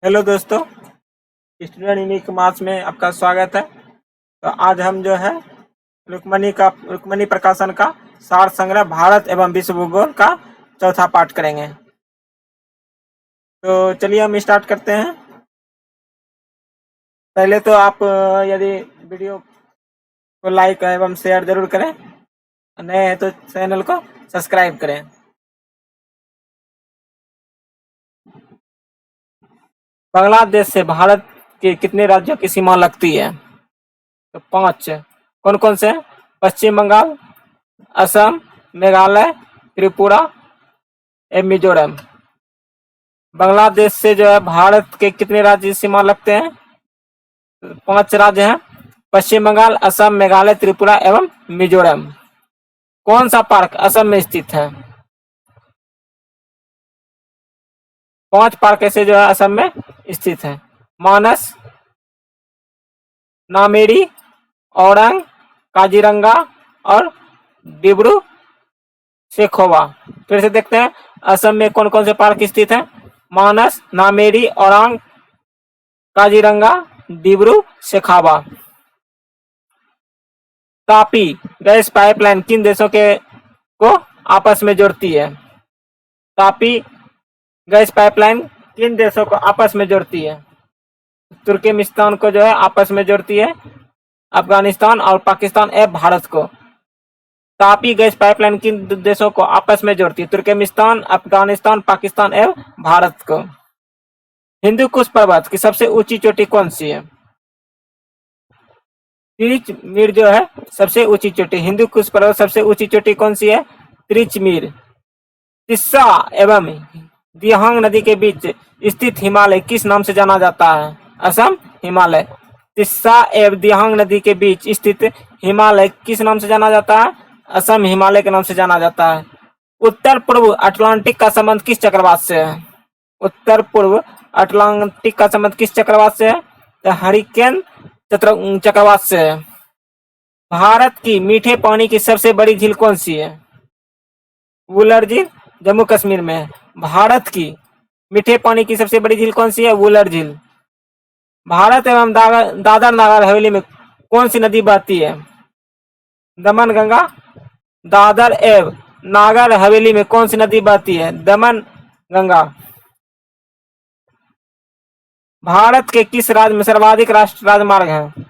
Hello दोस्तों, student unique marks में आपका स्वागत है। तो आज हम जो है रुक्मणी प्रकाशन का सार संग्रह भारत एवं विश्व भूगोल का चौथा पाठ करेंगे। तो चलिए हम स्टार्ट करते हैं। पहले तो आप यदि वीडियो को लाइक एवं शेयर जरूर करें, नए हैं तो चैनल को सब्सक्राइब करें। बांग्लादेश से भारत के कितने राज्यों की सीमा लगती है? तो 5। कौन कौन से? पश्चिम बंगाल, असम, मेघालय, त्रिपुरा एवं मिजोरम। बांग्लादेश से जो है भारत के कितने राज्य सीमा लगते हैं? 5 राज्य हैं, पश्चिम बंगाल, असम, मेघालय, त्रिपुरा एवं मिजोरम। कौन सा पार्क असम में स्थित है? 5 पार्क ऐसे जो है असम में स्थित है। मानस, नामेरी, औरंग, काजीरंगा और डिब्रू शेखोवा। फिर से देखते हैं असम में कौन कौन से पार्क स्थित हैं। मानस, नामेरी, औरंग, काजीरंगा, डिब्रू शेखावा। तापी गैस पाइपलाइन किन देशों के को आपस में जोड़ती है? तापी गैस पाइपलाइन किन देशों को आपस में जोड़ती है? तुर्कमेनिस्तान को जो है आपस में जोड़ती है, अफगानिस्तान और पाकिस्तान एवं भारत को। तापी गैस पाइपलाइन किन देशों को आपस में जोड़ती है? तुर्कमेनिस्तान, अफगानिस्तान, पाकिस्तान एवं भारत को। हिंदू कुश पर्वत की सबसे ऊंची चोटी कौन सी है? त्रिचमीर जो है सबसे ऊंची चोटी। हिंदू कुश पर्वत सबसे ऊंची चोटी कौन सी है? त्रिचमीर। तिस्सा एवं दियांग नदी के बीच स्थित हिमालय किस नाम से जाना जाता है? असम हिमालय। तिस्सा एवं दियांग नदी के बीच स्थित हिमालय किस नाम से जाना जाता है? असम हिमालय के नाम से जाना जाता है। उत्तर पूर्व अटलांटिक का संबंध किस चक्रवात से है? उत्तर पूर्व अटलांटिक का संबंध किस चक्रवात से है? तो हरिकेन चक्रवात से है। भारत की मीठे पानी की सबसे बड़ी झील कौन सी है? वुलर झील जम्मू कश्मीर में है। भारत की मीठे पानी की सबसे बड़ी झील कौन सी है? वुलर झील। भारत एवं दादर नागर हवेली में कौन सी नदी बहती है? दमन गंगा। दादर एवं नागर हवेली में कौन सी नदी बहती है? दमन गंगा। भारत के किस राज्य में सर्वाधिक राष्ट्रीय राजमार्ग हैं?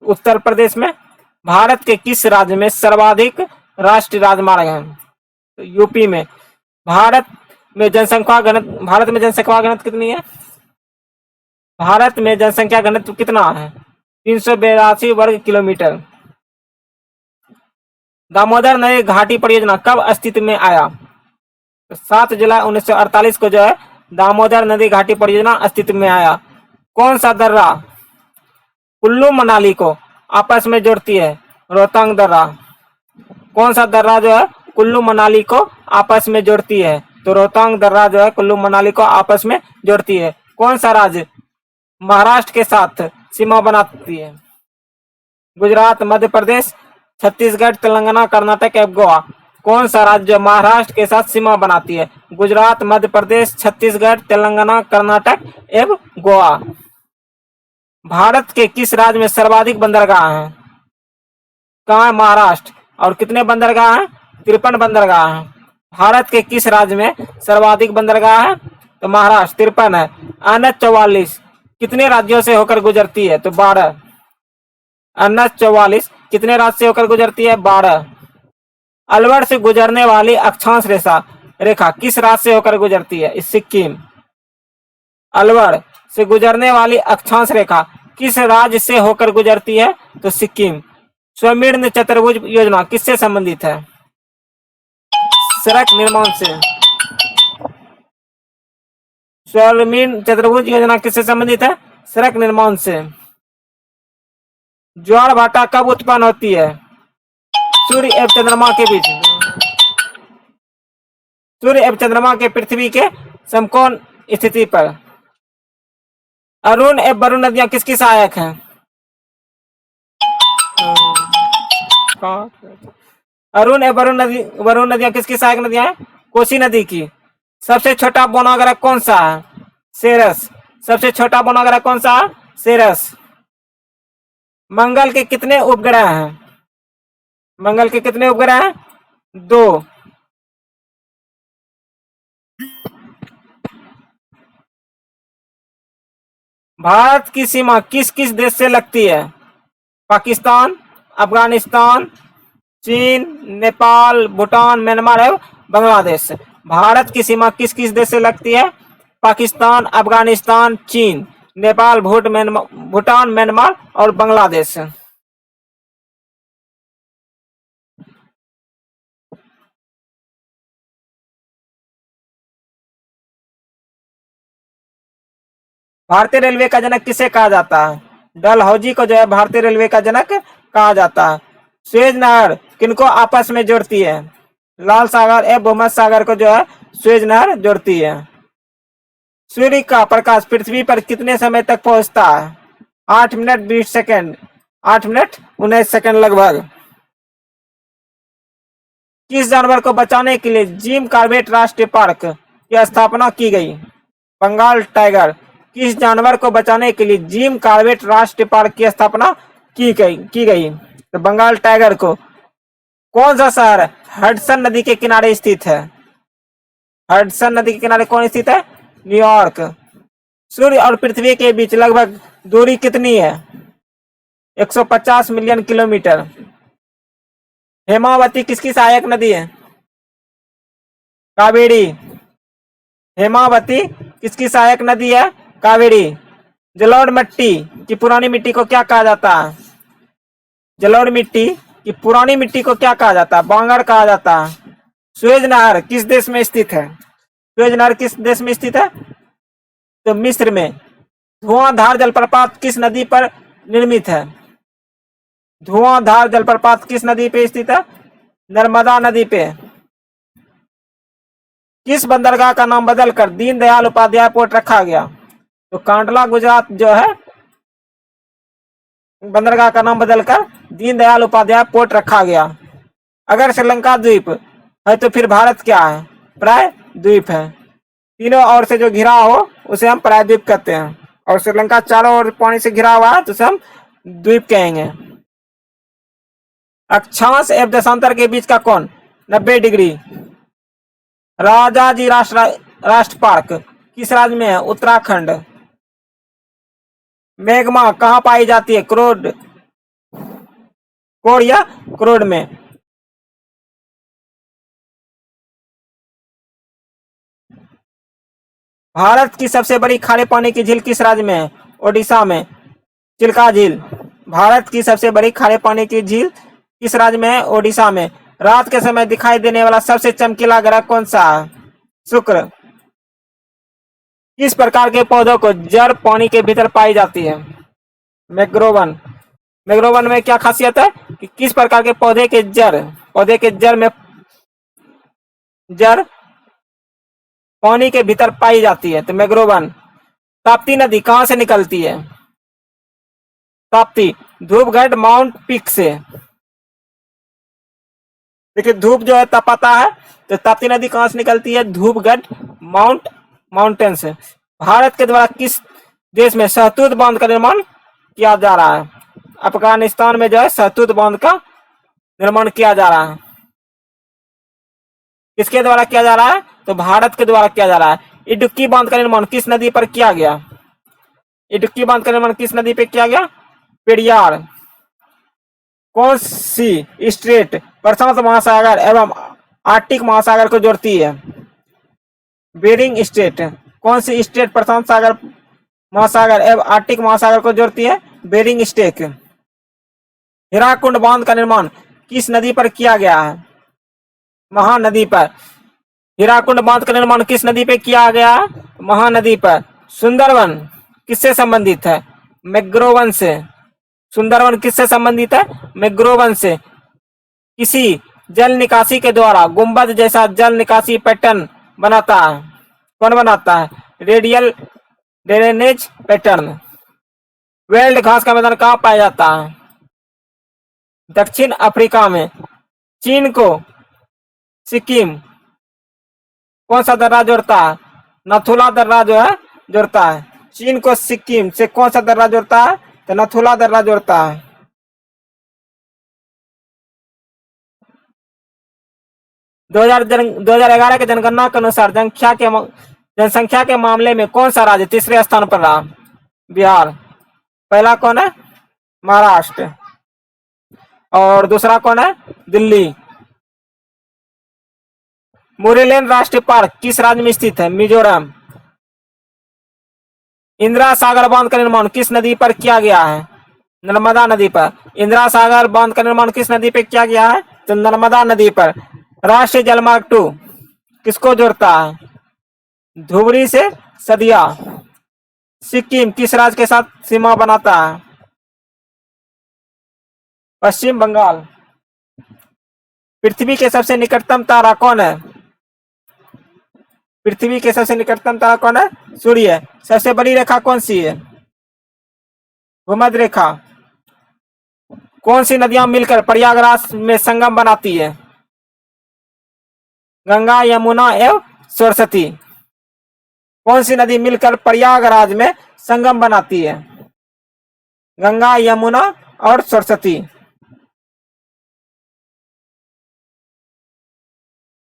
उत्तर प्रदेश में। भारत के किस राज्य में सर्वाधिक राष्ट्रीय राजमार्ग हैं? तो यूपी में। भारत में जनसंख्या घनत्व कितनी है? भारत में जनसंख्या घनत्व कितना है? 382 वर्ग किलोमीटर। दामोदर नदी घाटी परियोजना कब अस्तित्व में आया? तो 7 जुलाई 1948 को जो है दामोदर नदी घाटी परियोजना अस्तित्व में आया। कौन सा दर्रा कुल्लू मनाली को आपस में जोड़ती है? रोहतांग दर्रा। कौन सा दर्रा जो है कुल्लू मनाली को आपस में जोड़ती है? तो रोहतांग दर्रा जो है कुल्लू मनाली को आपस में जोड़ती है। कौन सा राज्य महाराष्ट्र के साथ सीमा बनाती है? गुजरात, मध्य प्रदेश, छत्तीसगढ़, तेलंगाना, कर्नाटक एवं गोवा। कौन सा राज्य महाराष्ट्र के साथ सीमा बनाती है? गुजरात, मध्य प्रदेश, छत्तीसगढ़, तेलंगाना, कर्नाटक एवं गोवा। भारत के किस राज्य में सर्वाधिक बंदरगाह हैं? कहाँ है? महाराष्ट्र। और कितने बंदरगाह हैं? 53 बंदरगाह हैं। भारत के किस राज्य में सर्वाधिक बंदरगाह है? तो महाराष्ट्र, 53 है। NH 44 कितने राज्यों से होकर गुजरती है? तो 12। NH 44 कितने राज्य से होकर गुजरती है? 12। अलवर से गुजरने वाली अक्षांश रेखा किस राज्य से होकर गुजरती है? सिक्किम। अलवर से गुजरने वाली अक्षांश रेखा किस राज्य से होकर गुजरती है? तो सिक्किम। स्वनिर्मित चतुर्भुज योजना किससे संबंधित है? सड़क निर्माण से। स्वनिर्मित चतुर्भुज योजना किससे संबंधित है? सड़क निर्माण से। ज्वार भाटा कब उत्पन्न होती है? सूर्य एवं चंद्रमा के बीच। सूर्य एवं चंद्रमा के पृथ्वी के समकोण स्थिति पर। अरुण एवं वरुण नदियां किसकी सहायक हैं? अरुण एवं वरुण नदियां किसकी सहायक नदियां हैं? कोसी नदी की। सबसे छोटा उपमहानगर कौन सा है? सेरस। सबसे छोटा उपग्रह कौन सा? सेरस। मंगल के कितने उपग्रह हैं? मंगल के कितने उपग्रह हैं? 2। भारत की सीमा किस किस देश से लगती है? पाकिस्तान, अफगानिस्तान, चीन, नेपाल, भूटान, म्यांमार एवं बांग्लादेश। भारत की सीमा किस किस देश से लगती है? पाकिस्तान, अफगानिस्तान, चीन, नेपाल, भूटान, म्यांमार और बांग्लादेश। भारतीय रेलवे का जनक किसे कहा जाता है? डलहौजी को जो है भारतीय रेलवे का जनक कहा जाता है। सुएज नहर किनको आपस में जोड़ती है? लाल सागर एवं भूमध्य सागर को जो है सुएज नहर जोड़ती है। सूर्य का प्रकाश पृथ्वी पर कितने समय तक पहुंचता है? 8 मिनट 20 सेकंड, 8 मिनट 19 सेकंड लगभग। किस जानवर को बचाने के लिए जिम कॉर्बेट राष्ट्रीय पार्क की स्थापना की गई? बंगाल टाइगर। किस जानवर को बचाने के लिए जिम कॉर्बेट राष्ट्रीय पार्क की स्थापना की गई? तो बंगाल टाइगर को। कौन सा शहर हडसन नदी के किनारे स्थित है? हडसन नदी के किनारे कौन स्थित है? न्यूयॉर्क। सूर्य और पृथ्वी के बीच लगभग दूरी कितनी है? 150 मिलियन किलोमीटर। हेमावती किसकी सहायक नदी है? कावेरी। हेमावती किसकी सहायक नदी है? कावेरी। जलोढ़ मिट्टी की पुरानी मिट्टी को क्या कहा जाता है? जलोढ़ मिट्टी की पुरानी मिट्टी को क्या कहा जाता है? बांगर कहा जाता है। सुएज नहर किस देश में स्थित है? सुएज नहर किस देश में स्थित है? तो मिस्र में। धुआंधार जलप्रपात किस नदी पर निर्मित है? धुआंधार जलप्रपात किस नदी पे स्थित है? नर्मदा नदी पे। किस बंदरगाह का नाम बदलकर दीनदयाल उपाध्याय पोर्ट रखा गया? तो कांडला गुजरात जो है बंदरगाह का नाम बदलकर दीनदयाल उपाध्याय पोर्ट रखा गया। अगर श्रीलंका द्वीप है तो फिर भारत क्या है? प्राय द्वीप है। तीनों ओर से जो घिरा हो उसे हम प्रायद्वीप कहते हैं, और श्रीलंका चारों ओर पानी से घिरा हुआ है तो उसे हम द्वीप कहेंगे। अक्षांश एवं देशांतर के बीच का कोण 90 डिग्री। राजाजी राष्ट्र पार्क किस राज्य में है? उत्तराखंड। मैग्मा कहाँ पाई जाती है? कोर या क्रोड में। भारत की सबसे बड़ी खारे पानी की झील किस राज्य में है? ओडिशा में। चिल्का झील। भारत की सबसे बड़ी खारे पानी की झील किस राज्य में है? ओडिशा में। रात के समय दिखाई देने वाला सबसे चमकीला ग्रह कौन सा है? शुक्र। किस प्रकार के पौधों को जड़ पानी के भीतर पाई जाती है? मैग्रोवन। मैग्रोवन में क्या खासियत है कि किस प्रकार के पौधे के जड़ में जड़ पानी के भीतर पाई जाती है? तो मैग्रोवन। ताप्ती नदी कहां से निकलती है? ताप्ती धूपगढ़ माउंट पीक से। देखिए धूप जो है तपाता है, तो ताप्ती नदी कहां से निकलती है? धूपगढ़ माउंटेन से। भारत के द्वारा किस देश में सहतूत बांध का निर्माण किया जा रहा है? अफगानिस्तान में जो है सहतूत बांध का निर्माण किया जा रहा है। किसके द्वारा किया जा रहा है? तो भारत के द्वारा किया जा रहा है। इडुक्की बांध का निर्माण किस नदी पर किया गया? इडुक्की बांध का निर्माण किस नदी पर किया गया? पेरियार। कौन सी स्ट्रेट प्रशांत महासागर एवं आर्कटिक महासागर को जोड़ती है? Bering strait. कौन सी स्ट्रेट प्रशांत सागर महासागर एवं आर्कटिक महासागर को जोड़ती है? Bering straight. हीराकुंड बांध का निर्माण किस नदी पर किया गया है? महानदी पर। हीराकुंड बांध का निर्माण किस नदी पे किया गया? महानदी पर। सुंदरवन किससे संबंधित है? मैग्रोवन से। सुंदरवन किससे संबंधित है? मैग्रोवन से। किसी जल निकासी के द्वारा गुंबद जैसा जल निकासी पैटर्न बनाता है? कौन बनाता है? Radial drainage pattern. वेल्ड घास का मैदान कहाँ पाया जाता है? दक्षिण अफ्रीका में। चीन को सिक्किम कौन सा दर्रा जोड़ता है? नाथुला दर्रा जो है जोड़ता है? चीन को सिक्किम से कौन सा दर्रा जोड़ता है? तो नथुला दर्रा जोड़ता है। 2011 के जनगणना के अनुसार जनसंख्या के मामले में कौन सा राज्य तीसरे स्थान पर रहा? बिहार। पहला कौन है? महाराष्ट्र। और दूसरा कौन है? दिल्ली। मुरेलेन राष्ट्रीय पार्क किस राज्य में स्थित है? मिजोरम। इंदिरा सागर बांध का निर्माण किस नदी पर किया गया है? नर्मदा नदी पर। इंदिरा सागर बांध का निर्माण किस नदी पर किया गया है? तो नर्मदा नदी पर। राष्ट्रीय जलमार्ग 2 किसको जोड़ता है? धुबरी से सदिया। सिक्किम किस राज्य के साथ सीमा बनाता है? पश्चिम बंगाल। पृथ्वी के सबसे निकटतम तारा कौन है? पृथ्वी के सबसे निकटतम तारा कौन है? सूर्य। सबसे बड़ी रेखा कौन सी है? भूमध्य रेखा। कौन सी नदियां मिलकर प्रयागराज में संगम बनाती है? गंगा, यमुना एवं सरस्वती। कौन सी नदी मिलकर प्रयागराज में संगम बनाती है? गंगा, यमुना और सरस्वती।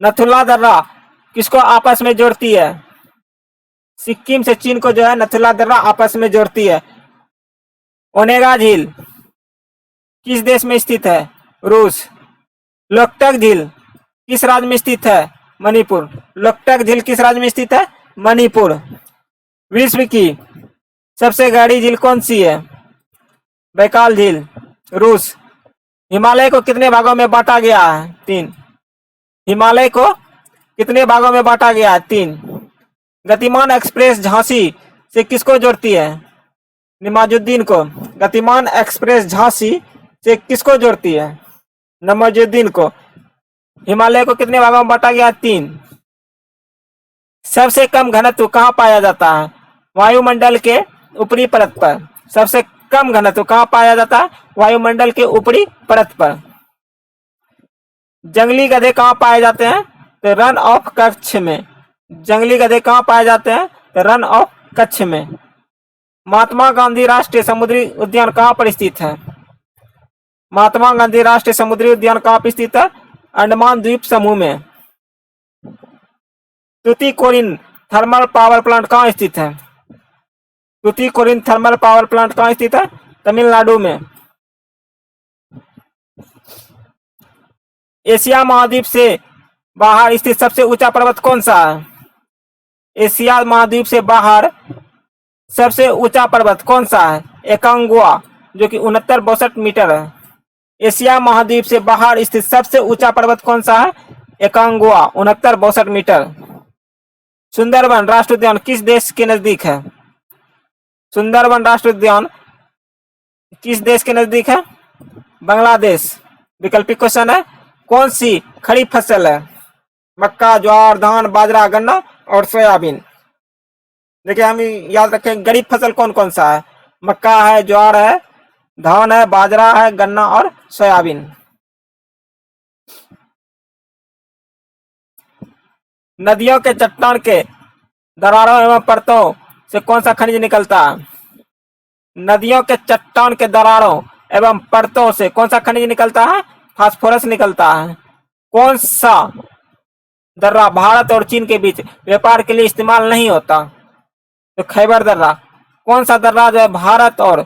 नथुला दर्रा किसको आपस में जोड़ती है? सिक्किम से चीन को जो है नथुला दर्रा आपस में जोड़ती है। ओनेगा झील किस देश में स्थित है? रूस। लोकटक झील किस राज्य में स्थित है? मणिपुर। लोकटक झील किस राज्य में स्थित है? मणिपुर। विश्व की सबसे गहरी झील कौन सी है? बैकाल झील, रूस। हिमालय को कितने भागों में बांटा गया है? 3। हिमालय को कितने भागों में बांटा गया है? 3। गतिमान एक्सप्रेस झांसी से किसको जोड़ती है? नवाजुद्दीन को। गतिमान एक्सप्रेस झांसी से किसको जोड़ती है? नवाजुद्दीन को। हिमालय को कितने भागों में बांटा गया? 3। सबसे कम घनत्व कहाँ पाया जाता है? वायुमंडल के ऊपरी परत पर। सबसे कम घनत्व कहाँ पाया जाता है? वायुमंडल के ऊपरी परत पर। जंगली गधे कहाँ पाए जाते हैं? तो रन ऑफ कच्छ में। जंगली गधे कहाँ पाए जाते हैं? तो रन ऑफ कच्छ में। महात्मा गांधी राष्ट्रीय समुद्री उद्यान कहाँ पर स्थित है? महात्मा गांधी राष्ट्रीय समुद्री उद्यान कहाँ पर स्थित है? अंडमान द्वीप समूह में। तूतीकोरिन थर्मल पावर प्लांट कहाँ स्थित है? तूतीकोरिन थर्मल पावर प्लांट कहाँ स्थित है? तमिलनाडु में। एशिया महाद्वीप से बाहर स्थित सबसे ऊंचा पर्वत कौन सा है? एशिया महाद्वीप से बाहर सबसे ऊंचा पर्वत कौन सा है? एकांगुआ, जो कि 69-62 मीटर है। एशिया महाद्वीप से बाहर स्थित सबसे ऊंचा पर्वत कौन सा है? एकांगुआ, 69-62 मीटर। सुंदरबन राष्ट्रीय उद्यान किस देश के नजदीक है? सुंदरबन राष्ट्रीय उद्यान किस देश के नजदीक है? बांग्लादेश। वैकल्पिक क्वेश्चन है, कौन सी खड़ी फसल है? मक्का, ज्वार, धान, बाजरा, गन्ना और सोयाबीन। देखिए हम याद रखें, गरीब फसल कौन कौन सा है? मक्का है, ज्वार है, धान है, बाजरा है, गन्ना और सोयाबीन। नदियों के चट्टान के दरारों एवं परतों से कौन सा खनिज निकलता है? नदियों के चट्टान के दरारों एवं परतों से कौन सा खनिज निकलता है? फास्फोरस निकलता है। कौन सा दर्रा भारत और चीन के बीच व्यापार के लिए इस्तेमाल नहीं होता? तो खैबर दर्रा। कौन सा दर्रा जो है भारत और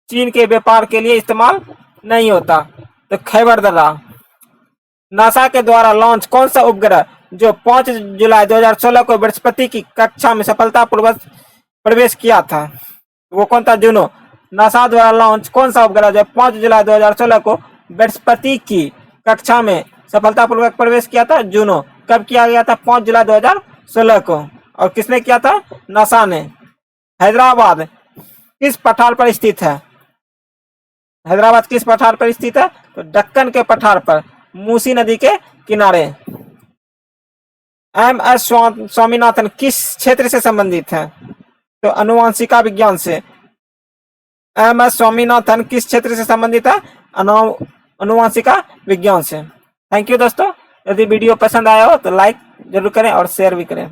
चीन के व्यापार के लिए इस्तेमाल नहीं होता? तो खैबर दर्रा। नासा के द्वारा लॉन्च कौन सा उपग्रह जो 5 जुलाई 2016 को बृहस्पति की कक्षा में सफलतापूर्वक प्रवेश किया था? वो कौन था? जूनो। नासा द्वारा लॉन्च कौन सा उपग्रह जो 5 जुलाई 2016 को बृहस्पति की कक्षा में सफलतापूर्वक प्रवेश किया था? जूनो। कब किया गया था? 5 जुलाई 2016 को। और किसने किया था? नासा ने। हैदराबाद किस पठार पर स्थित है? हैदराबाद किस पठार पर स्थित है? तो दक्कन के पठार पर, मूसी नदी के किनारे। एम.एस. स्वामीनाथन किस क्षेत्र से संबंधित है? तो अनुवांशिका विज्ञान से। एम.एस. स्वामीनाथन किस क्षेत्र से संबंधित है? अनुवांशिका विज्ञान से। थैंक यू दोस्तों। यदि वीडियो पसंद आया हो तो लाइक जरूर करें और शेयर भी करें।